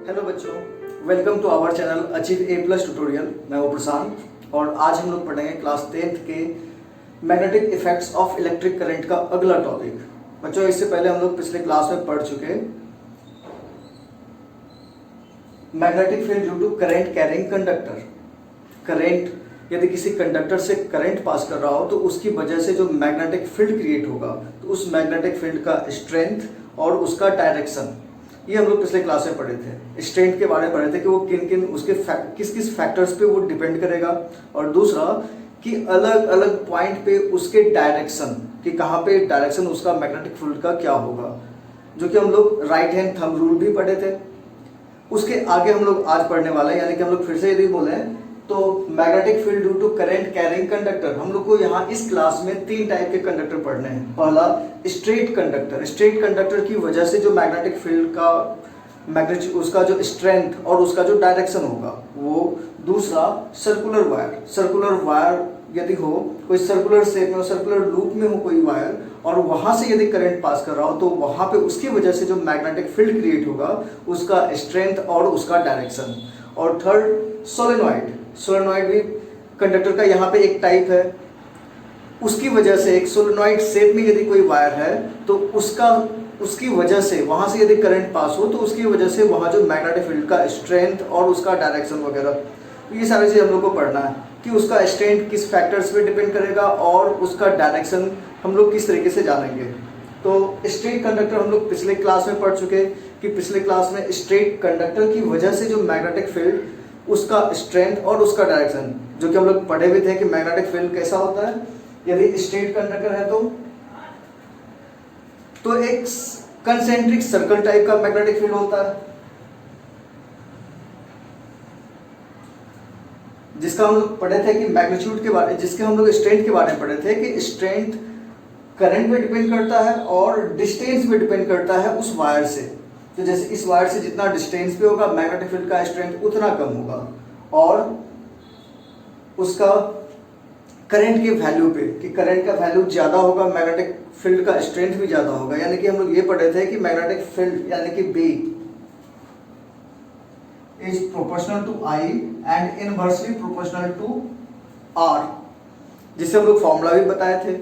Hello बच्चों, welcome to our channel achieve A plus tutorial. मैं हूं प्रशांत और आज हम लोग पढ़ेंगे क्लास 10th के magnetic effects of electric current का अगला टॉपिक। बच्चों, इससे पहले हम लोग पिछले क्लास में पढ़ चुके magnetic field due to current carrying conductor. Current यदि किसी कंडक्टर से करंट पास कर रहा हो तो उसकी वजह से जो मैग्नेटिक फील्ड क्रिएट होगा, तो उस मैग्नेटिक फील्ड का स्ट्रेंथ और उसका डायरेक्शन, ये हम लोग पिछले क्लास में पढ़े थे। स्ट्रेंथ के बारे में पढ़े थे कि वो किन किन उसके किस किस फैक्टर्स पे वो डिपेंड करेगा, और दूसरा कि अलग अलग पॉइंट पे उसके डायरेक्शन, कि कहाँ पे डायरेक्शन उसका मैग्नेटिक फील्ड का क्या होगा, जो कि हम लोग राइट हैंड थंब रूल भी पढ़े थे। उसके आगे हम लोग आज पढ़ने वाले हैं, यानी कि हम लोग फिर से यदि बोले तो magnetic field due to current carrying conductor. हम लोग को यहाँ इस क्लास में 3 टाइप के कंडक्टर पढ़ने हैं। पहला स्ट्रेट कंडक्टर। स्ट्रेट कंडक्टर की वजह से जो मैग्नेटिक फील्ड का मैग्नेटिक उसका जो स्ट्रेंथ और उसका जो डायरेक्शन होगा वो। दूसरा सर्कुलर वायर। सर्कुलर वायर यदि हो, कोई सर्कुलर शेप में, सर्कुलर लूप में हो कोई वायर, और वहां से यदि करंट पास कर रहा हो तो वहां पे उसकी वजह से जो मैग्नेटिक फील्ड क्रिएट होगा उसका स्ट्रेंथ और उसका डायरेक्शन। और थर्ड सोलेनॉइड। सोलेनॉइड भी कंडक्टर का यहाँ पे एक टाइप है। उसकी वजह से एक सोलेनॉइड शेप में यदि कोई वायर है तो उसकी वजह से वहां से यदि करंट पास हो तो उसकी वजह से वहां जो मैग्नेटिक फील्ड का स्ट्रेंथ और उसका डायरेक्शन वगैरह, ये सारी चीज हम लोग को पढ़ना है कि उसका स्ट्रेंथ किस फैक्टर्स पे डिपेंड करेगा और उसका डायरेक्शन हम लोग किस तरीके से जानेंगे। तो स्ट्रेट कंडक्टर हम लोग पिछले क्लास में पढ़ चुके कि पिछले क्लास में स्ट्रेट कंडक्टर की वजह से जो मैग्नेटिक फील्ड, उसका स्ट्रेंथ और उसका डायरेक्शन, जो कि हम लोग पढ़े भी थे कि मैग्नेटिक फील्ड कैसा होता है यदि स्ट्रेट कंडक्टर है तो एक कंसेंट्रिक सर्कल टाइप का मैग्नेटिक फील्ड होता है, जिसका हम लोग पढ़े थे कि मैग्नीट्यूड के बारे, जिसके हम लोग स्ट्रेंथ के बारे में पढ़े थे कि स्ट्रेंथ करंट पे डिपेंड करता है और डिस्टेंस पे डिपेंड करता है उस वायर से। तो जैसे इस वायर से जितना डिस्टेंस पे होगा मैग्नेटिक फील्ड का स्ट्रेंथ उतना कम होगा, और उसका करंट के वैल्यू पे, कि करंट का वैल्यू ज्यादा होगा मैग्नेटिक फील्ड का स्ट्रेंथ भी ज्यादा होगा। यानी कि हम लोग ये पढ़े थे कि मैग्नेटिक फील्ड यानी कि B is proportional to I and inversely proportional to R, जिससे हम लोग फॉर्मूला भी बताए थे।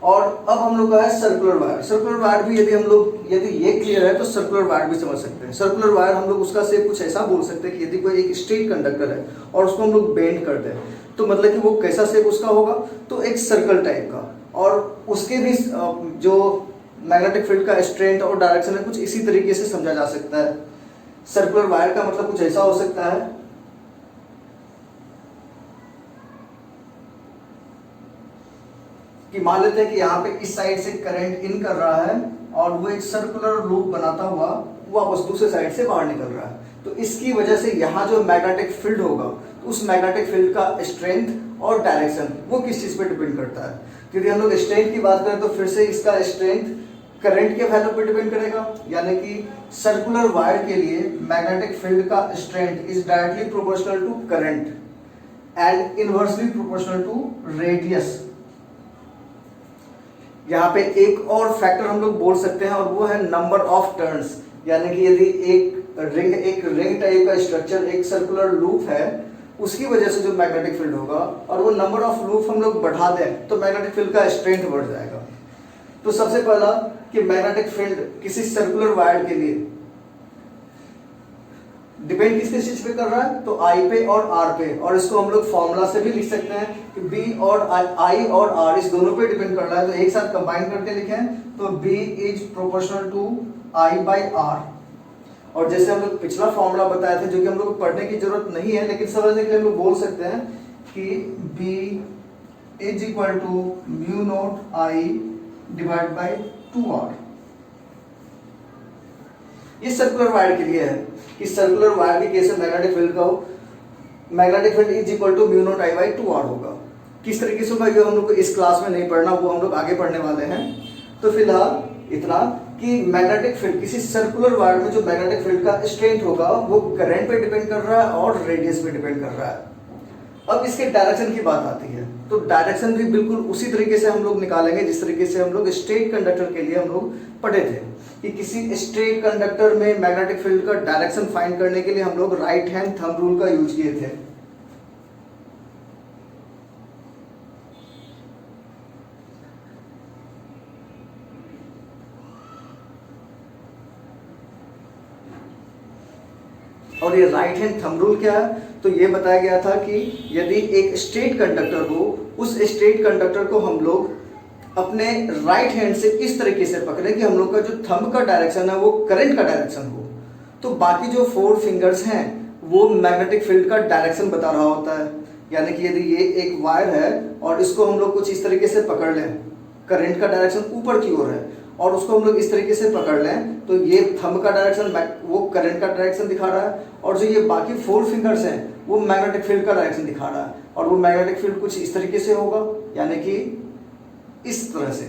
और अब हम लोग का है सर्कुलर वायर। सर्कुलर वायर भी यदि ये क्लियर है तो सर्कुलर वायर भी समझ सकते हैं। सर्कुलर वायर हम लोग उसका से कुछ ऐसा बोल सकते हैं कि यदि कोई एक स्ट्रेट कंडक्टर है और उसको हम लोग बेंड कर दें तो मतलब कि वो कैसा शेप उसका होगा, तो एक सर्कल टाइप का, और उसके भी जो मैग्नेटिक फील्ड का स्ट्रेंथ और डायरेक्शन है कुछ इसी तरीके से समझा जा सकता है। सर्कुलर वायर का मतलब कुछ ऐसा हो सकता है कि मान लेते हैं कि यहाँ पे इस साइड से करंट इन कर रहा है और वो एक सर्कुलर लूप बनाता हुआ वापस दूसरे साइड से बाहर निकल रहा है। तो इसकी वजह से यहाँ जो मैग्नेटिक फील्ड होगा तो उस मैग्नेटिक फील्ड का स्ट्रेंथ और डायरेक्शन वो किस चीज पे डिपेंड करता है। यदि हम लोग स्ट्रेंथ की बात करें तो फिर से इसका स्ट्रेंथ करंट के वैल्यू पे डिपेंड करेगा, यानी कि सर्कुलर वायर के लिए मैग्नेटिक फील्ड का strength is directly proportional to current and inversely proportional to radius. यहाँ पे एक और फैक्टर हम लोग बोल सकते हैं और वो है नंबर ऑफ टर्न्स। यानी कि यदि एक रिंग टाइप का स्ट्रक्चर, एक सर्कुलर लूप है, उसकी वजह से जो मैग्नेटिक फील्ड होगा और वो नंबर ऑफ लूप हम लोग बढ़ा दें तो मैग्नेटिक फील्ड का स्ट्रेंथ बढ़ जाएगा। तो सबसे पहला कि मैग्नेटिक फील्ड किसी सर्कुलर वायर के लिए डिपेंड किस चीज पे कर रहा है, तो I पे और R पे, और इसको हम लोग फॉर्मूला से भी लिख सकते हैं कि B और I और R इस दोनों पे डिपेंड कर रहा है। तो एक साथ कंबाइन करके लिखें तो B is proportional to I by R। और जैसे हम लोग पिछला फॉर्मूला बताए थे, जो कि हम लोग को पढ़ने की जरूरत नहीं है लेकिन समझने के लिए हम लोग बोल सकते हैं कि B is equal to mu naught I divide by 2R। ये सर्कुलर वायर के लिए है कि सर्कुलर वायर के केस में मैग्नेटिक फील्ड का magnetic field is equal to mu naught I by 2R होगा। किस तरीके से होगा ये हम लोग को इस क्लास में नहीं पढ़ना, वो हम लोग आगे पढ़ने वाले हैं। तो फिलहाल इतना कि मैग्नेटिक फील्ड किसी सर्कुलर वायर में जो मैग्नेटिक फील्ड का स्ट्रेंथ होगा वो करंट पे डिपेंड कर रहा है और रेडियस पे डिपेंड कर रहा है। अब इसके डायरेक्शन की बात आती है तो डायरेक्शन भी बिल्कुल उसी तरीके से हम लोग निकालेंगे जिस तरीके से हम लोग स्ट्रेट कंडक्टर के लिए हम लोग पढ़े थे कि किसी स्ट्रेट कंडक्टर में मैग्नेटिक फील्ड का डायरेक्शन फाइंड करने के लिए हम लोग राइट हैंड थंब रूल का यूज किए थे। और ये राइट हैंड थंब रूल क्या है, तो ये बताया गया था कि यदि एक स्ट्रेट कंडक्टर हो, उस स्ट्रेट कंडक्टर को हम लोग अपने राइट हैंड से इस तरीके से पकड़े कि हम लोग का जो थंब का डायरेक्शन है वो करंट का डायरेक्शन हो, तो बाकी जो 4 फिंगर्स हैं वो मैग्नेटिक फील्ड का डायरेक्शन बता रहा होता है। यानी कि यदि ये एक वायर है और इसको हम लोग कुछ इस तरीके से पकड़ लें, करंट का डायरेक्शन ऊपर की ओर है और उसको हम लोग इस तरीके से पकड़ लें, तो ये थंब का डायरेक्शन वो करंट का डायरेक्शन दिखा रहा है और जो ये बाकी 4 फिंगर्स हैं वो मैग्नेटिक फील्ड का डायरेक्शन दिखा रहा है। और वो मैग्नेटिक फील्ड कुछ इस तरीके से होगा, यानी कि इस तरह से,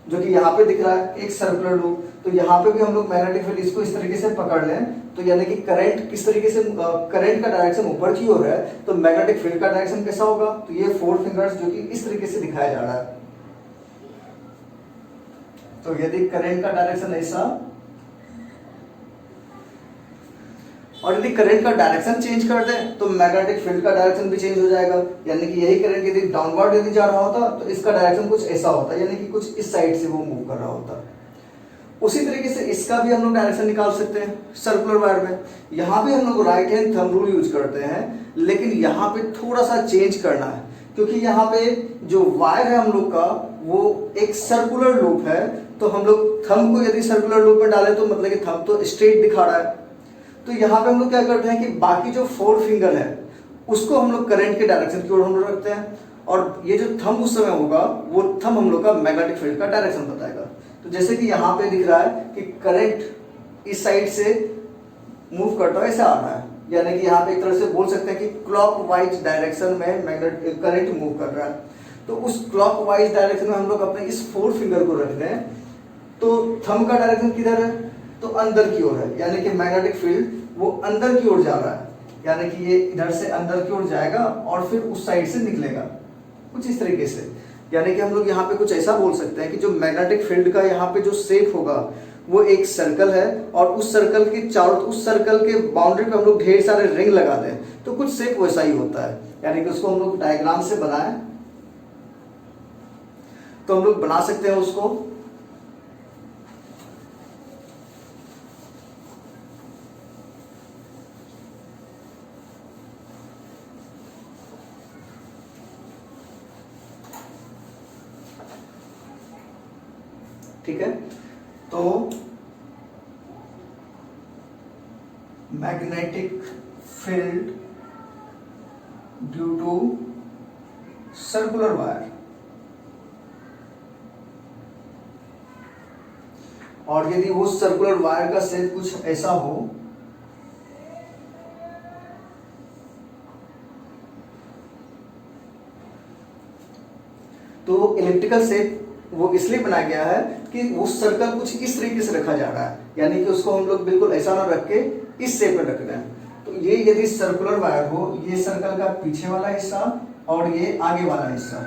जो कि यहाँ पे दिख रहा है एक सर्कुलर लूप। तो यहाँ पे भी हम लोग मैग्नेटिक फील्ड इसको इस तरीके से पकड़ लें, तो यानी कि करंट किस तरीके से, करंट का डायरेक्शन ऊपर की ओर है, तो मैग्नेटिक फील्ड का डायरेक्शन कैसा होगा, तो ये 4 फिंगर्स जो कि इस तरीके से दिखाया जा रहा है। तो यदि करंट का डायरेक्शन ऐसा और यदि करंट का डायरेक्शन चेंज कर दें तो मैग्नेटिक फील्ड का डायरेक्शन भी चेंज हो जाएगा। यानी कि यही करंट यदि डाउनवर्ड यदि जा रहा होता तो इसका डायरेक्शन कुछ ऐसा होता, यानी कि कुछ इस साइड से वो मूव कर रहा होता। उसी तरीके से इसका भी हम लोग डायरेक्शन निकाल सकते हैं सर्कुलर वायर में। यहाँ भी हम लोग right hand thumb rule use करते हैं, लेकिन यहाँ पे थोड़ा सा चेंज करना है, क्योंकि यहाँ पे जो वायर है हम लोग का वो एक सर्कुलर लूप है। तो हम लोग थंब को यदि सर्कुलर लूप में डालें तो मतलब कि थंब तो स्ट्रेट दिखा रहा है, तो यहाँ पे हम लोग क्या करते हैं कि बाकी जो 4 फिंगर है उसको हम लोग करंट के डायरेक्शन की ओर हम लोग रखते हैं, और ये जो थंब उस समय होगा वो थंब हम लोग का मैग्नेटिक फील्ड का डायरेक्शन बताएगा। तो जैसे कि यहाँ पे दिख रहा है कि करंट इस साइड से मूव करता है, ऐसा आ रहा है, यानी कि यहाँ पे एक तरह से बोल सकते हैं कि क्लॉकवाइज डायरेक्शन में मैग्नेटिक करंट मूव कर रहा है। तो उस क्लॉकवाइज डायरेक्शन में हम लोग अपने इस 4 फिंगर को रख रहे हैं, तो थंब का डायरेक्शन किधर है, तो अंदर की ओर है, यानी कि मैग्नेटिक फील्ड वो अंदर की ओर जा रहा है, यानी कि ये इधर से अंदर की ओर जाएगा और फिर उस साइड से निकलेगा कुछ इस तरीके से। यानी कि हम लोग यहाँ पे कुछ ऐसा बोल सकते हैं कि जो मैग्नेटिक फील्ड का यहाँ पे जो शेप होगा वो एक सर्कल है, और उस सर्कल के चारों, उस सर्कल के बाउंड्री पे हम लोग ढेर सारे रिंग लगा दें तो कुछ शेप वैसा ही होता है। यानी कि उसको हम लोग डायग्राम से बनाएं तो हम लोग बना सकते हैं उसको। ठीक है, तो magnetic field due to circular wire, और यदि वो सर्कुलर वायर का शेप कुछ ऐसा हो तो इलिप्टिकल शेप वो इसलिए बनाया गया है कि वो सर्कल कुछ इस तरीके से रखा जा रहा है, यानी कि उसको हम लोग बिल्कुल ऐसा ना रख के इस शेप में रख रहे हैं। तो ये यदि सर्कुलर वायर हो, ये सर्कल का पीछे वाला हिस्सा और ये आगे वाला हिस्सा,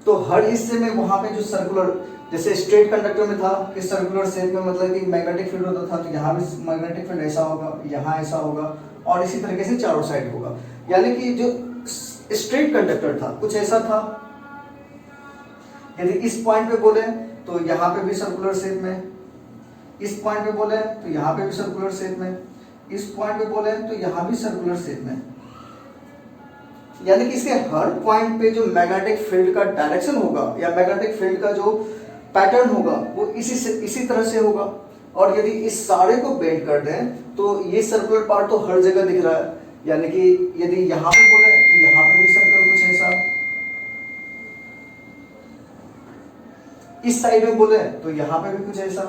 तो हर हिस्से में वहां पे जो सर्कुलर, जैसे स्ट्रेट कंडक्टर में था कि सर्कुलर शेप में मतलब कि मैग्नेटिक फील्ड होता था, तो यहाँ भी मैग्नेटिक फील्ड ऐसा होगा, यहाँ ऐसा होगा, और इसी तरीके से चारों साइड होगा। यानी कि जो स्ट्रेट कंडक्टर था कुछ ऐसा था। यदि इस पॉइंट पे बोले तो यहाँ पे भी सर्कुलर शेप में, इस पॉइंट पे बोले तो यहाँ पे भी सर्कुलर शेप में, इस पॉइंट पे बोले तो यहाँ भी सर्कुलर शेप में। यानी कि इसके हर पॉइंट पे जो मैग्नेटिक फील्ड का डायरेक्शन होगा या मैग्नेटिक फील्ड का जो पैटर्न होगा वो इसी तरह से होगा। और यदि इस सारे को बेंड कर दें तो ये सर्कुलर पार्ट तो हर जगह दिख रहा है, यानी कि यदि यहाँ पे बोले तो यहाँ पे भी सर्कल कुछ ऐसा, इस साइड में बोले तो यहाँ पे भी कुछ ऐसा,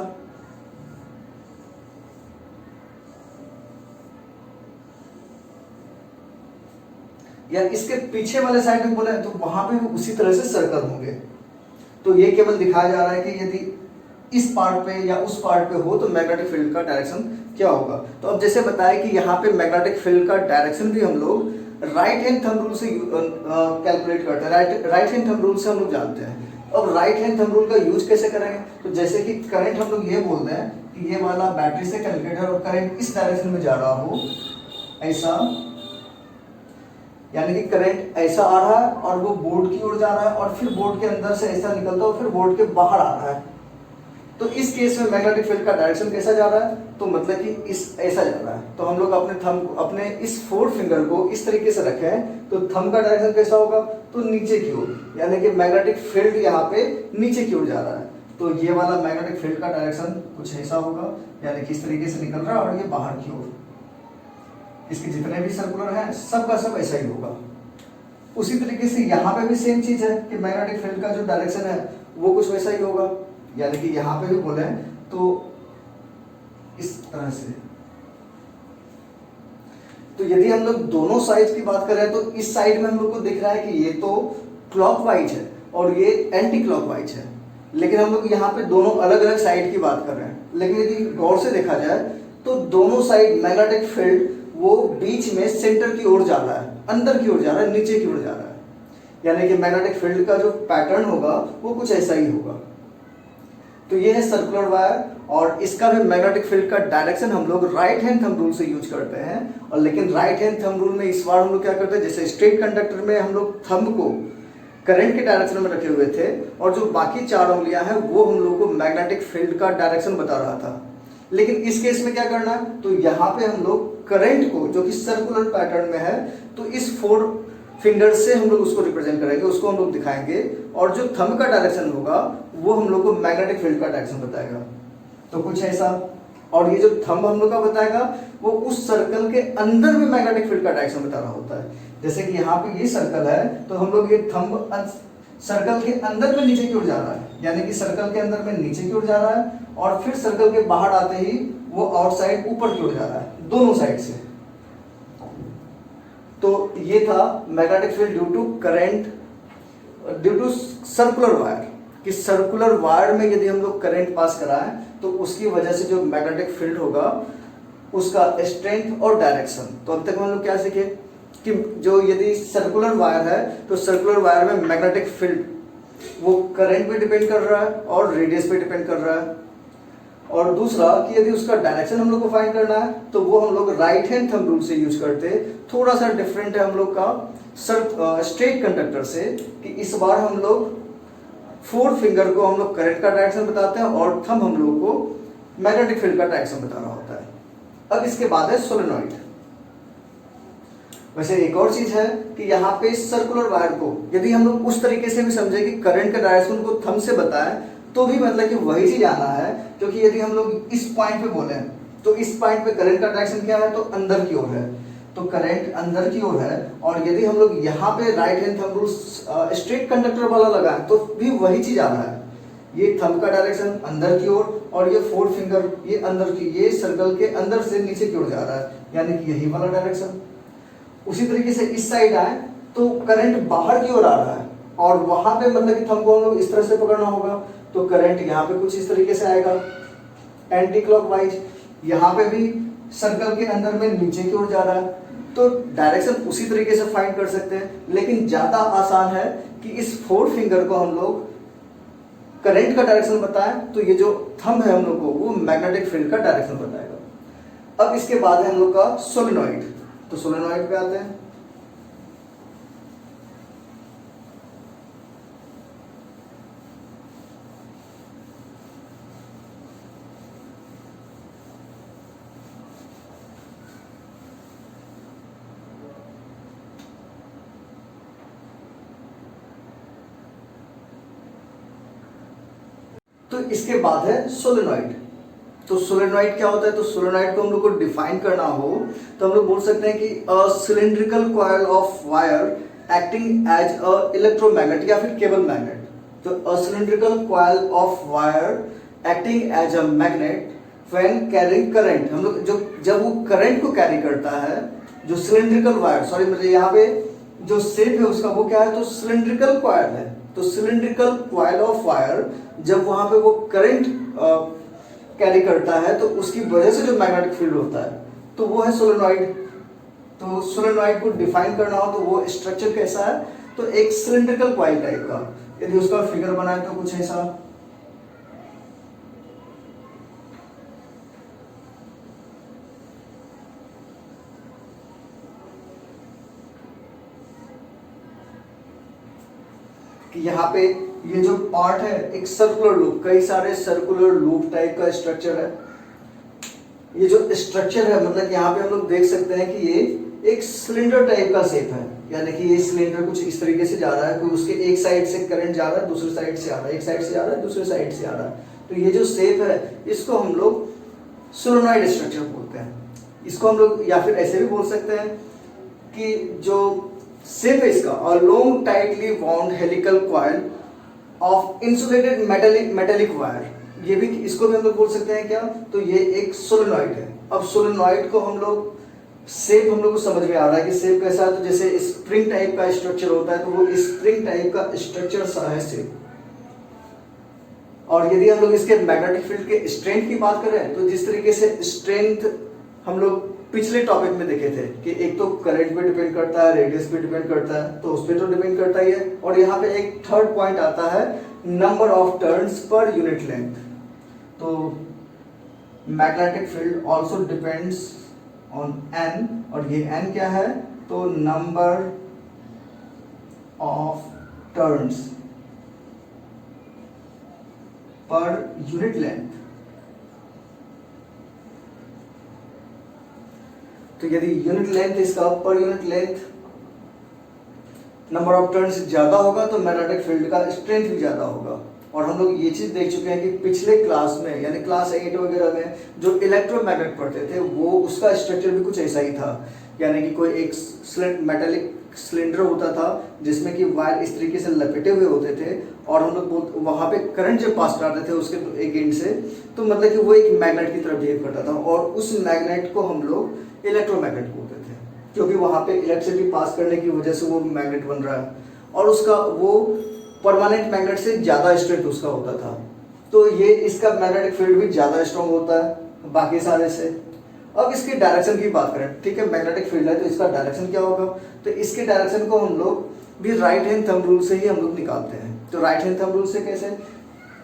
या इसके पीछे वाले साइड में बोले तो वहां पे भी उसी तरह से सर्कल होंगे। तो ये केवल दिखाया जा रहा है कि यदि इस पार्ट पे या उस पार्ट पे हो तो मैग्नेटिक फील्ड का डायरेक्शन क्या होगा। तो अब जैसे बताया कि यहाँ पे मैग्नेटिक फील्ड का डायरेक्शन भी हम लोग राइट हैंड थंब रूल से कैलकुलेट करते हैं, राइट हैंड थंब रूल से हम लोग जानते हैं। अब राइट हैंड थंब रूल का यूज कैसे करेंगे, तो जैसे कि करंट हम लोग ये बोलते हैं कि ये वाला बैटरी से कनेक्टेड है और करंट इस डायरेक्शन में जा रहा हो ऐसा, यानी कि करंट ऐसा आ रहा है और वो बोर्ड की ओर जा रहा है और फिर बोर्ड के अंदर से ऐसा निकलता है और फिर बोर्ड के बाहर आ रहा है। तो इस केस में मैग्नेटिक फील्ड का डायरेक्शन कैसा जा रहा है, तो मतलब कि इस ऐसा जा रहा है। तो हम लोग अपने थंब अपने इस 4 फिंगर को इस तरीके से रखें तो थंब का डायरेक्शन कैसा होगा, तो नीचे की ओर, यानी कि मैग्नेटिक फील्ड यहाँ पे नीचे की ओर जा रहा है। तो ये वाला मैग्नेटिक फील्ड का डायरेक्शन कुछ ऐसा होगा, यानी कि इस तरीके से निकल रहा है और ये बाहर की ओर। इसके जितने भी सर्कुलर हैं सब का सब ऐसा ही होगा। उसी तरीके से यहाँ पे भी सेम चीज है कि मैग्नेटिक फील्ड का जो डायरेक्शन है वो कुछ वैसा ही होगा, यानी कि यहाँ पे भी बोले तो इस तरह से। तो यदि हम लोग दोनों साइड की बात करें तो इस साइड में हम लोग को दिख रहा है कि ये तो क्लॉकवाइज है और ये एंटी क्लॉकवाइज है, लेकिन हम लोग यहाँ पे दोनों अलग अलग साइड की बात कर रहे हैं। लेकिन यदि गौर से देखा जाए तो दोनों साइड मैग्नेटिक फील्ड वो बीच में सेंटर की ओर जा रहा है, अंदर की ओर जा रहा है, नीचे की ओर जा रहा है, यानी कि मैग्नेटिक फील्ड का जो पैटर्न होगा वो कुछ ऐसा ही होगा। तो ये है सर्कुलर वायर और इसका भी मैग्नेटिक फील्ड का डायरेक्शन हम लोग राइट हैंड थंब रूल से यूज करते हैं। और लेकिन राइट हैंड थंब रूल में इस बार हम लोग क्या करते हैं, जैसे स्ट्रेट कंडक्टर में हम लोग थंब को करंट के डायरेक्शन में रखे हुए थे और जो बाकी 4 उंगलियां हैं वो हम लोग को मैग्नेटिक फील्ड का डायरेक्शन बता रहा था। लेकिन इस केस में क्या करना है, तो यहाँ पे हम लोग करंट को जो कि सर्कुलर पैटर्न में है तो इस 4 फिंगर से हम लोग उसको रिप्रेजेंट करेंगे, उसको हम लोग दिखाएंगे और जो थंब का डायरेक्शन होगा वो हम लोग को मैग्नेटिक फील्ड का डायरेक्शन बताएगा। तो कुछ ऐसा, और ये जो थंब हम लोग का बताएगा वो उस सर्कल के अंदर में मैग्नेटिक फील्ड का डायरेक्शन बता रहा होता है। जैसे कि यहाँ पे ये सर्कल है तो हम लोग ये थंब सर्कल के अंदर में नीचे की ओर जा रहा है, यानी कि सर्कल के अंदर में नीचे की ओर जा रहा है और फिर सर्कल के बाहर आते ही वो आउटसाइड ऊपर की ओर जा रहा है, दोनों साइड से। तो ये था magnetic field due to current, due to circular wire, कि सर्कुलर वायर में यदि हम लोग करंट पास कराएं तो उसकी वजह से जो मैग्नेटिक फील्ड होगा उसका स्ट्रेंथ और डायरेक्शन। तो अब तक हम लोग क्या सीखे कि जो यदि सर्कुलर वायर है तो सर्कुलर वायर में मैग्नेटिक फील्ड वो करंट पे डिपेंड कर रहा है और रेडियस पे डिपेंड कर रहा है। और दूसरा कि यदि उसका डायरेक्शन हम लोग को फाइंड करना है तो वो हम लोग राइट हैंड थंब रूल से यूज करते हैं। थोड़ा सा डिफरेंट है हम लोग का स्ट्रेट कंडक्टर से, कि इस बार हम लोग 4 फिंगर को हम लोग करंट का डायरेक्शन बताते हैं और थंब हम लोग को मैग्नेटिक फील्ड का डायरेक्शन बता रहा होता है। अब इसके बाद है सोलेनॉइड। वैसे एक और चीज है कि यहाँ पे सर्कुलर वायर को यदि हम लोग उस तरीके से भी समझे कि करंट का डायरेक्शन को थंब से बताएं तो भी मतलब कि वही चीज आना है, क्योंकि यदि हम लोग इस पॉइंट पे बोले तो इस पॉइंट पे करंट का डायरेक्शन क्या है, तो अंदर की ओर है, तो करंट अंदर की ओर है। और यदि हम लोग यहाँ पे right hand thumb rule straight conductor वाला लगाएं तो भी वही चीज आ रहा है, ये थंब का डायरेक्शन अंदर की ओर और ये 4 फिंगर ये अंदर की, ये सर्कल के अंदर से नीचे की ओर जा रहा है, यानी कि यही वाला डायरेक्शन। उसी तरीके से इस साइड आए तो करंट बाहर की ओर आ रहा है और वहां पे मतलब कि थंब को हम लोग इस तरह से पकड़ना होगा, तो करंट यहाँ पे कुछ इस तरीके से आएगा एंटी क्लॉकवाइज। यहाँ पे भी सर्कल के अंदर में नीचे की ओर जा रहा है, तो डायरेक्शन उसी तरीके से फाइंड कर सकते हैं। लेकिन ज्यादा आसान है कि इस 4 फिंगर को हम लोग करंट का डायरेक्शन बताएं तो ये जो थंब है हम लोग को वो मैग्नेटिक फील्ड का डायरेक्शन बताएगा। अब इसके बाद है हम लोग का सोलेनॉइड। तो सोलेनॉइड पे आते हैं। तो इसके बाद है सोलेनॉइड। तो सोलेनॉइड क्या होता है, तो सोलेनॉइड को हम लोग को डिफाइन करना हो तो हम लोग बोल सकते हैं कि a cylindrical coil of wire acting as a electromagnet या फिर केबल मैग्नेट। तो a cylindrical coil of wire acting as a magnet when carrying current. हम लोग जब वो करंट को कैरी करता है, जो सिलिंड्रिकल वायर, सॉरी मतलब यहाँ पे जो शेप है उसका वो क्या है, तो सिलिंड्रिकल कॉइल है। तो सिलिंड्रिकल कॉइल ऑफ वायर जब वहां पे वो करंट कैरी करता है तो उसकी वजह से जो मैग्नेटिक फील्ड होता है तो वो है सोलेनॉइड। तो सोलेनॉइड को डिफाइन करना हो तो वो स्ट्रक्चर कैसा है, तो एक सिलिंड्रिकल कॉइल टाइप का। यदि उसका फिगर बनाए तो कुछ ऐसा, कि यहाँ पे ये जो पार्ट है एक सर्कुलर लूप, कई सारे सर्कुलर लूप टाइप का स्ट्रक्चर है। ये जो स्ट्रक्चर है मतलब यहाँ पे हम लोग देख सकते हैं कि ये एक सिलेंडर टाइप का शेप है, यानी कि ये सिलेंडर कुछ इस तरीके से जा रहा है, कोई उसके एक साइड से करंट जा रहा है, दूसरी साइड से आ रहा है, एक साइड से आ रहा है, दूसरी साइड से आ रहा है। तो ये जो शेप है इसको हम लोग सोलेनॉइड स्ट्रक्चर बोलते हैं। इसको हम लोग या फिर ऐसे भी बोल सकते हैं कि जो शेप है इसका, a long tightly wound helical coil of insulated metallic wire, ये भी इसको भी हम लोग बोल सकते हैं क्या, तो ये एक सोलेनॉइड है। अब सोलेनॉइड को हम लोग शेप हम लोग को समझ में आ रहा है कि शेप कैसा है, तो जैसे स्प्रिंग टाइप का स्ट्रक्चर होता है तो वो स्प्रिंग टाइप का स्ट्रक्चर सा है शेप। और यदि हम लोग इसके मैग्नेटिक फील्ड के स्ट्रेंथ की बात करें तो जिस तरीके से स्ट्रेंथ हम लोग पिछले टॉपिक में देखे थे कि एक तो करंट पे डिपेंड करता है, रेडियस पे डिपेंड करता है, तो उस पर तो डिपेंड करता ही है। और यहाँ पे एक थर्ड पॉइंट आता है number of turns per unit length. तो magnetic field also depends on n, और ये n क्या है, तो number of turns per unit length. तो यदि यूनिट लेंथ इसका per unit length number of turns ज्यादा होगा तो मैग्नेटिक फील्ड का स्ट्रेंथ भी ज्यादा होगा। और हम लोग ये चीज देख चुके हैं कि पिछले क्लास में यानी क्लास 8 वगैरह में जो इलेक्ट्रोमैग्नेट पढ़ते थे वो उसका स्ट्रक्चर भी कुछ ऐसा ही था, यानी कि कोई एक मेटेलिक सिलेंडर होता था जिसमें कि वायर इस तरीके से लपेटे हुए होते थे और हम लोग वहां पे करंट जब पास कराते थे उसके एक एंड से, तो मतलब कि वो एक मैग्नेट की तरह बिहेव करता था और उस मैग्नेट को हम लोग इलेक्ट्रोमैग्नेट बोलते थे, क्योंकि वहां पे इलेक्ट्रिसिटी पास करने की वजह से वो मैग्नेट बन रहा है और उसका वो परमानेंट मैग्नेट से ज्यादा स्ट्रेंथ उसका होता था। तो ये इसका मैग्नेटिक फील्ड भी ज्यादा स्ट्रॉन्ग होता है बाकी सारे से। अब इसके डायरेक्शन की बात करें, ठीक है, मैग्नेटिक फील्ड है तो इसका डायरेक्शन क्या होगा, तो इसके डायरेक्शन को हम लोग भी राइट हैंड थंब रूल से ही हम लोग निकालते हैं। तो राइट हैंड थंब रूल से कैसे,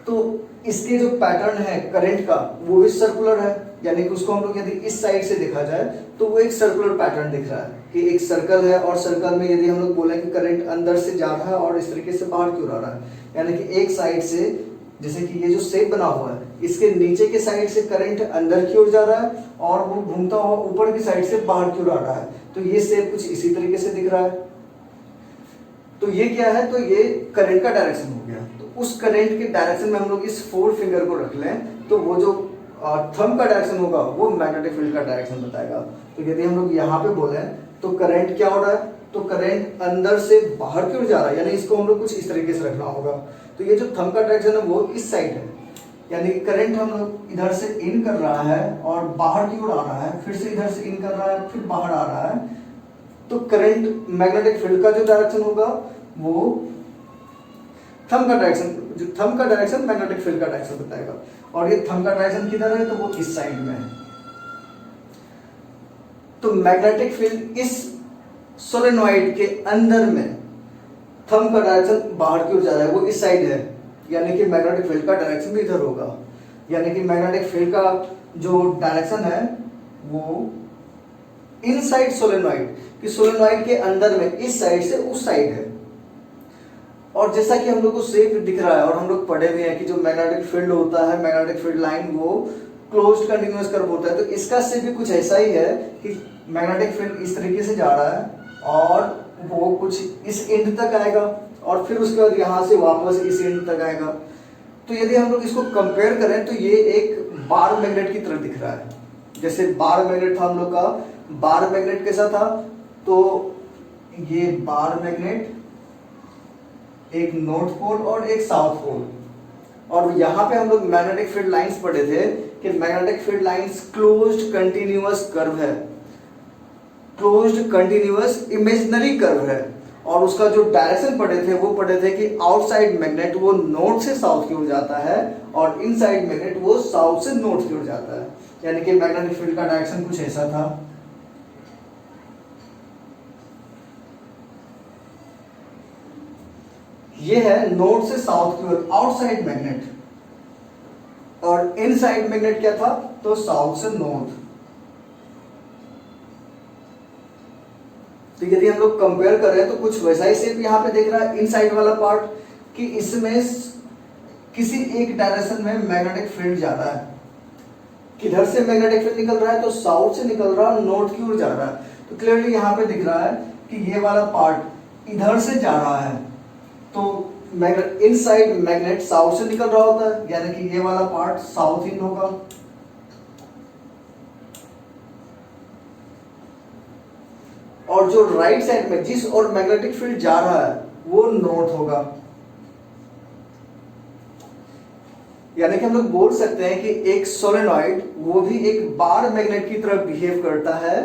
तो इसके जो पैटर्न है करंट का वो भी सर्कुलर है, यानी कि उसको हम लोग यदि इस साइड से देखा जाए तो वो एक सर्कुलर पैटर्न दिख रहा है कि एक सर्कल है और सर्कल में यदि हम लोग बोले कि करंट अंदर से जा रहा है और इस तरीके से बाहर क्यों आ रहा है, यानी कि एक साइड से जैसे कि ये जो शेप बना हुआ है इसके नीचे के साइड से करंट अंदर की ओर जा रहा है और वो घूमता हुआ ऊपर की साइड से बाहर की ओर आ रहा है, तो ये शेप कुछ इसी तरीके से दिख रहा है। तो ये क्या है, तो ये करंट का डायरेक्शन हो गया। तो उस करंट के डायरेक्शन में हम लोग इस 4 फिंगर को रख लें तो वो जो थंब का डायरेक्शन होगा वो मैग्नेटिक फील्ड का डायरेक्शन बताएगा। तो यदि हम लोग यहाँ पे बोले तो करंट क्या हो रहा है, तो करंट अंदर से बाहर की ओर जा रहा है, यानी इसको हम लोग कुछ इस तरीके से रखना होगा। तो ये जो थंब का डायरेक्शन है वो इस साइड है, यानी कि करंट हम लोग इधर से इन कर रहा है और बाहर की ओर आ रहा है, फिर से इधर से इन कर रहा है फिर बाहर आ रहा है। तो करंट मैग्नेटिक फील्ड का जो डायरेक्शन होगा वो थंब का डायरेक्शन, जो थंब का डायरेक्शन मैग्नेटिक फील्ड का डायरेक्शन बताएगा। और ये थंब का डायरेक्शन किधर है, तो वो इस साइड में है। तो मैग्नेटिक फील्ड इस सोलेनॉइड के अंदर में थंब का डायरेक्शन बाहर की ओर जा रहा है, वो इस साइड है, यानी कि मैग्नेटिक फील्ड का डायरेक्शन भी इधर होगा। यानी कि मैग्नेटिक फील्ड का जो डायरेक्शन है वो इनसाइड सोलेनॉइड, कि सोलेनॉइड के अंदर में इस साइड से उस साइड है। और जैसा कि हम लोग को शेप दिख रहा है और हम लोग पढ़े हुए हैं कि जो मैग्नेटिक फील्ड होता है, मैग्नेटिक फील्ड लाइन वो क्लोज्ड कंटिन्यूअस कर्व होता है, तो इसका शेप भी कुछ ऐसा ही है कि मैग्नेटिक फील्ड इस तरीके से जा रहा है और वो कुछ इस एंड तक आएगा और फिर उसके बाद यहाँ से वापस इस एंड तक आएगा। तो यदि हम लोग इसको कंपेयर करें तो ये एक बार मैग्नेट की तरह दिख रहा है। जैसे बार मैग्नेट था हम लोग का, बार मैग्नेट कैसा था, तो ये बार मैग्नेट एक नॉर्थ पोल और एक साउथ पोल, और यहाँ पे हम लोग मैग्नेटिक फील्ड लाइंस पढ़े थे कि magnetic field lines closed continuous curve है, क्लोज्ड कंटिन्यूअस इमेजिनरी कर्व है। और उसका जो डायरेक्शन पढ़े थे वो पढ़े थे कि आउटसाइड मैग्नेट वो नॉर्थ से साउथ की ओर जाता है और इनसाइड मैग्नेट वो साउथ से नॉर्थ की ओर जाता है। यानी कि मैग्नेटिक फील्ड का डायरेक्शन कुछ ऐसा था। ये है नॉर्थ से साउथ की ओर आउटसाइड मैग्नेट, और इनसाइड मैग्नेट क्या था, तो साउथ से नॉर्थ। तो यदि हम लोग कंपेयर करें तो कुछ वैसा ही शेप यहाँ पे देख रहा है इनसाइड वाला पार्ट, कि इसमें किसी एक डायरेक्शन में मैग्नेटिक फील्ड जा रहा है। किधर से मैग्नेटिक फील्ड निकल रहा है, तो साउथ से निकल रहा है, नॉर्थ की ओर जा रहा है। तो क्लियरली यहाँ पे दिख रहा है कि ये वाला पार्ट इधर से जा रहा है, तो इनसाइड मैग्नेट साउथ से निकल रहा होता है, यानी कि ये वाला पार्ट साउथ इन होगा। और जो राइट साइड में जिस और मैग्नेटिक फील्ड जा रहा है वो नॉर्थ होगा। यानी कि हम लोग बोल सकते हैं कि एक सोलेनॉइड वो भी एक बार मैग्नेट की तरह बिहेव करता है,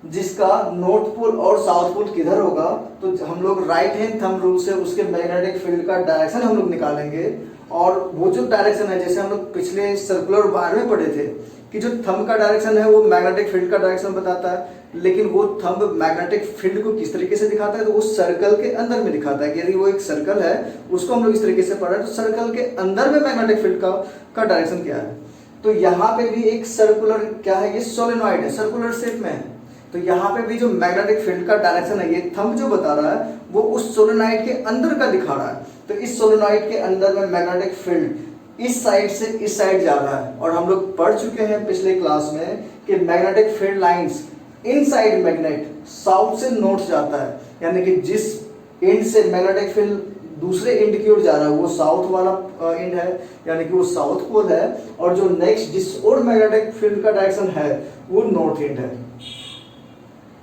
जिसका नॉर्थ पोल और साउथ पोल किधर होगा, तो हम लोग राइट हैंड थंब रूल से उसके मैग्नेटिक फील्ड का डायरेक्शन हम लोग निकालेंगे। और वो जो डायरेक्शन है, जैसे हम लोग पिछले सर्कुलर बार में पढ़े थे कि जो थंब का डायरेक्शन है वो मैग्नेटिक फील्ड का डायरेक्शन बताता है, लेकिन वो थंब मैग्नेटिक फील्ड को किस तरीके से दिखाता है, तो वो सर्कल के अंदर में दिखाता है। कि यदि वो एक सर्कल है उसको हम लोग इस तरीके से पढ़ रहे हैं, तो सर्कल के अंदर में मैग्नेटिक फील्ड का डायरेक्शन क्या है। तो यहाँ पे भी एक सर्कुलर क्या है, ये सोलेनॉइड है, सर्कुलर शेप में है। तो यहाँ पे भी जो मैग्नेटिक फील्ड का डायरेक्शन है, ये थंब जो बता रहा है वो उस सोलेनॉइड के अंदर का दिखा रहा है। तो इस सोलेनॉइड के अंदर में मैग्नेटिक फील्ड इस साइड से इस साइड जा रहा है। और हम लोग पढ़ चुके हैं पिछले क्लास में कि magnetic field lines inside magnet south से नॉर्थ जाता है, यानी कि जिस एंड से मैग्नेटिक फील्ड दूसरे एंड की ओर जा रहा है वो साउथ वाला एंड है, यानी कि वो साउथ पोल है। और जो नेक्स्ट जिस और मैग्नेटिक फील्ड का डायरेक्शन है वो नॉर्थ एंड है।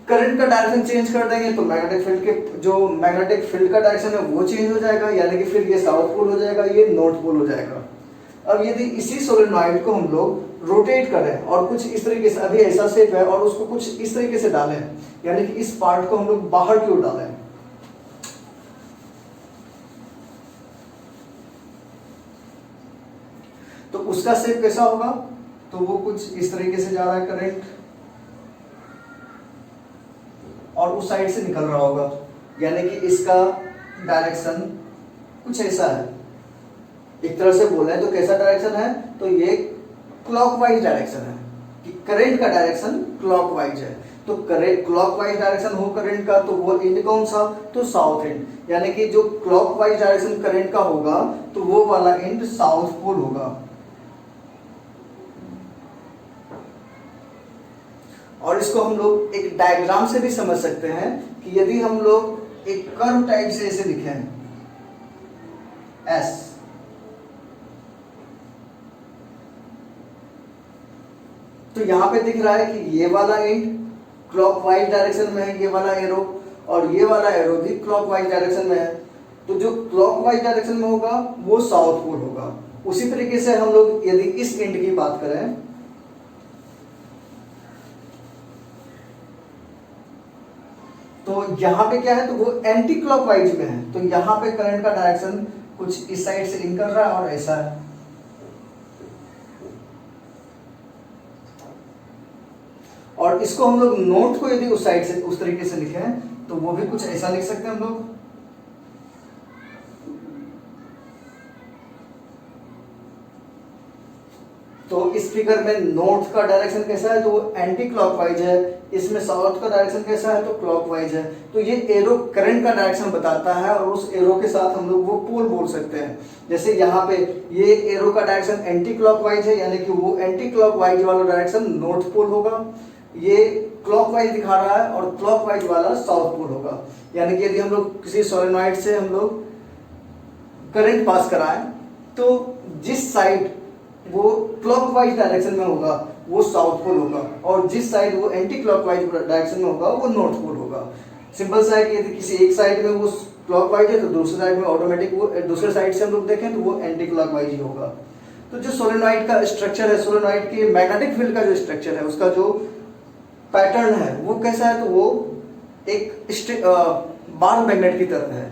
करंट का डायरेक्शन चेंज कर देंगे तो मैग्नेटिक फील्ड के जो मैग्नेटिक फील्ड का डायरेक्शन है वो चेंज हो जाएगा, यानी कि फिर ये साउथ पोल हो जाएगा, ये नॉर्थ पोल हो जाएगा। अब यदि इसी सोलेनॉइड को हम लोग रोटेट करें और कुछ इस तरीके से, अभी ऐसा शेप है और उसको कुछ इस तरीके से डालें, यानी कि इस पार्ट को हम लोग बाहर की ओर डालें, तो उसका शेप कैसा होगा, तो वो कुछ इस तरीके से जा रहा है करंट और उस साइड से निकल रहा होगा, यानी कि इसका डायरेक्शन कुछ ऐसा है। एक तरह से बोले तो कैसा डायरेक्शन है, तो ये क्लॉकवाइज डायरेक्शन है, कि करंट का डायरेक्शन क्लॉकवाइज है। तो करंट क्लॉकवाइज डायरेक्शन हो करंट का, तो वो एंड कौन सा, तो साउथ एंड, यानी कि जो क्लॉकवाइज डायरेक्शन करंट का होगा तो वो वाला एंड साउथ पोल होगा। और इसको हम लोग एक डायग्राम से भी समझ सकते हैं कि यदि हम लोग एक कर्व टाइप से इसे लिखें एस, तो यहां पे दिख रहा है कि ये वाला एंड क्लॉकवाइज डायरेक्शन में है, ये वाला एरो, और ये वाला एरो भी क्लॉकवाइज डायरेक्शन में है। तो जो क्लॉकवाइज डायरेक्शन में होगा वो साउथ पोल होगा। उसी तरीके से हम लोग यदि इस एंड की बात करें तो यहाँ पे क्या है, तो वो एंटी क्लॉकवाइज में है। तो यहाँ पे करंट का डायरेक्शन कुछ इस साइड से इन कर रहा है और ऐसा है। और इसको हम लोग नॉर्थ को यदि उस साइड से उस तरीके से लिखें तो वो भी कुछ ऐसा लिख सकते हैं हम लोग। तो इस फिगर में नॉर्थ का डायरेक्शन कैसा है, तो वो एंटी क्लॉकवाइज है। इसमें साउथ का डायरेक्शन कैसा है, तो क्लॉकवाइज है। तो ये एरो करंट का डायरेक्शन बताता है और उस एरो के साथ हम लोग वो पोल बोल सकते हैं। जैसे यहाँ पे ये एरो का डायरेक्शन एंटी क्लॉकवाइज है, यानी कि वो एंटी क्लॉकवाइज वाला डायरेक्शन नॉर्थ पोल होगा। ये क्लॉकवाइज दिखा रहा है और क्लॉकवाइज वाला साउथ पोल होगा। यानी कि यदि हम लोग किसी सोलेनॉइड से हम लोग करंट पास कराएं तो जिस साइड वो क्लॉकवाइज डायरेक्शन में होगा वो साउथ पोल होगा, और जिस साइड वो एंटी क्लॉकवाइज डायरेक्शन में होगा वो नॉर्थ पोल होगा। सिंपल सा है कि यदि किसी एक साइड में वो क्लॉकवाइज है तो दूसरी साइड में ऑटोमेटिक वो दूसरे साइड से हम लोग देखें तो वो एंटी क्लॉकवाइज ही होगा। तो जो सोलेनॉइड का स्ट्रक्चर है, सोलेनॉइड के मैग्नेटिक फील्ड का जो स्ट्रक्चर है, उसका जो पैटर्न है वो कैसा है, तो वो एक बार मैग्नेट की तरह है।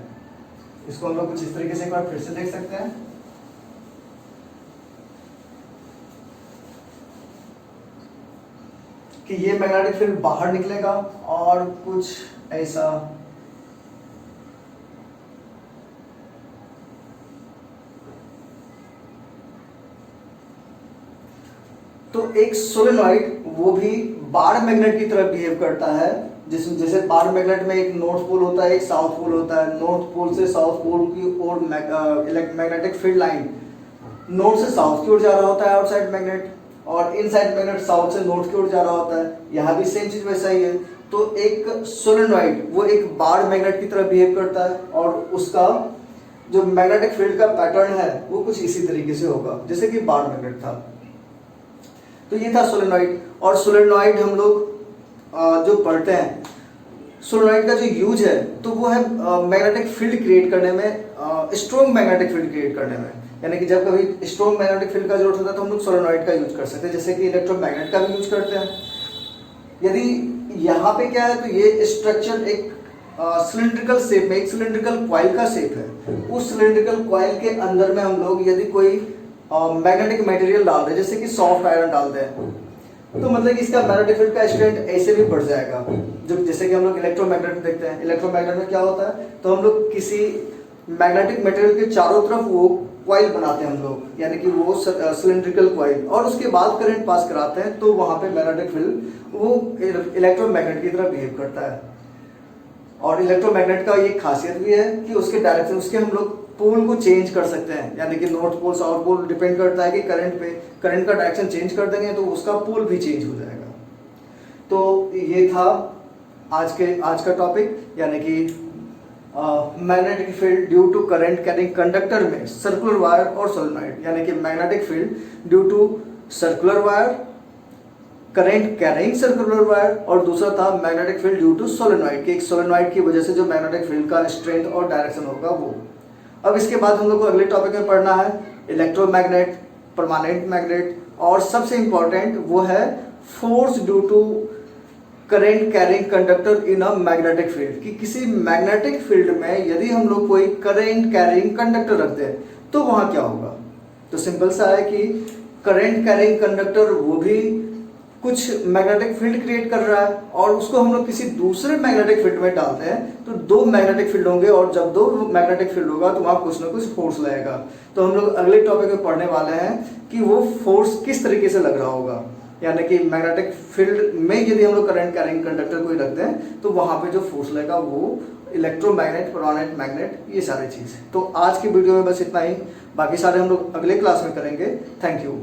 इसको हम लोग कुछ इस तरीके से एक बार फिर से देख सकते हैं कि ये मैग्नेटिक फील्ड बाहर निकलेगा और कुछ ऐसा तो एक सोलेनॉइड वो भी बार मैग्नेट की तरह बिहेव करता है, जिसमें जैसे बार मैग्नेट में एक नॉर्थ पोल होता है, एक साउथ पोल होता है। नॉर्थ पोल से साउथ पोल की ओर मैग्नेटिक फील्ड लाइन नॉर्थ से साउथ की ओर जा रहा होता है आउटसाइड मैग्नेट, और इनसाइड मैग्नेट साउथ से नॉर्थ की ओर जा रहा होता है। यहाँ भी सेम चीज वैसा ही है। तो एक सोलेनॉइड वो एक बार मैग्नेट की तरह बिहेव करता है और उसका जो मैग्नेटिक फील्ड का पैटर्न है वो कुछ इसी तरीके से होगा जैसे कि बार मैग्नेट था। तो ये था सोलेनॉइड। और सोलेनॉइड हम लोग जो पढ़ते हैं, सोलेनॉइड का जो यूज है तो वो है मैग्नेटिक फील्ड क्रिएट करने में, स्ट्रॉन्ग मैग्नेटिक फील्ड क्रिएट करने में। यानी कि जब कभी स्ट्रॉन्ग मैग्नेटिक फील्ड का जरूरत होता है तो हम लोग सोलेनॉइड का यूज कर सकते हैं, जैसे कि इलेक्ट्रोमैग्नेट का भी यूज करते हैं। यदि यहाँ पे क्या है तो ये स्ट्रक्चर एक सिलिंड्रिकल शेप में, एक सिलिंड्रिकल कॉइल का शेप है। उस सिलिंड्रिकल कॉइल के अंदर में हम लोग यदि कोई मैग्नेटिक मटेरियल डाल रहे हैं, जैसे कि सॉफ्ट आयरन डालते हैं, तो मतलब कि इसका मैग्नेटिक फील्ड का स्ट्रेंथ ऐसे भी बढ़ जाएगा। जो जैसे कि हम लोग इलेक्ट्रोमैग्नेट में देखते हैं, इलेक्ट्रोमैग्नेट में क्या होता है तो हम लोग किसी मैग्नेटिक मटेरियल के चारों तरफ वो कॉइल बनाते हैं हम लोग, यानी कि वो सिलिंड्रिकल कॉइल, और उसके बाद करंट पास कराते हैं तो वहां पे मैग्नेटिक फील्ड वो इलेक्ट्रोमैग्नेट की तरह बिहेव करता है। और इलेक्ट्रोमैग्नेट का ये खासियत भी है कि उसके डायरेक्शन, उसके हम लोग पोल को चेंज कर सकते हैं, यानी कि north pole south pole depend करता है कि करंट पे, करंट का डायरेक्शन चेंज कर देंगे तो उसका पोल भी चेंज हो जाएगा। तो ये था आज का टॉपिक, यानी कि magnetic field due to current carrying conductor में सर्कुलर वायर और सोलेनॉइड, यानी कि magnetic field due to circular wire, current carrying circular wire, और दूसरा था magnetic field due to solenoid, कि एक सोलेनॉइड की वजह से जो मैग्नेटिक फील्ड का स्ट्रेंथ और डायरेक्शन होगा वो। अब इसके बाद हम लोग को अगले टॉपिक में पढ़ना है इलेक्ट्रोमैग्नेट, परमानेंट मैग्नेट, और सबसे इंपॉर्टेंट वो है force due to current carrying conductor in a magnetic field, कि किसी मैग्नेटिक फील्ड में यदि हम लोग कोई करंट कैरिंग कंडक्टर रखते हैं तो वहां क्या होगा। तो सिंपल सा है कि करंट कैरिंग कंडक्टर वो भी कुछ मैग्नेटिक फील्ड क्रिएट कर रहा है और उसको हम लोग किसी दूसरे मैग्नेटिक फील्ड में डालते हैं तो दो मैग्नेटिक फील्ड होंगे, और जब दो मैग्नेटिक फील्ड होगा तो वहां कुछ ना कुछ फोर्स लगेगा। तो हम लोग अगले टॉपिक में पढ़ने वाले हैं कि वो फोर्स किस तरीके से लग रहा होगा, यानी कि मैग्नेटिक फील्ड में यदि हम लोग करंट कैरिंग कंडक्टर कोई रखते हैं तो वहां पे जो फोर्स लगेगा वो इलेक्ट्रोमैग्नेट, परमानेंट मैग्नेट, ये सारी चीज। तो आज की वीडियो में बस इतना ही, बाकी सारे हम लोग अगले क्लास में करेंगे। Thank you.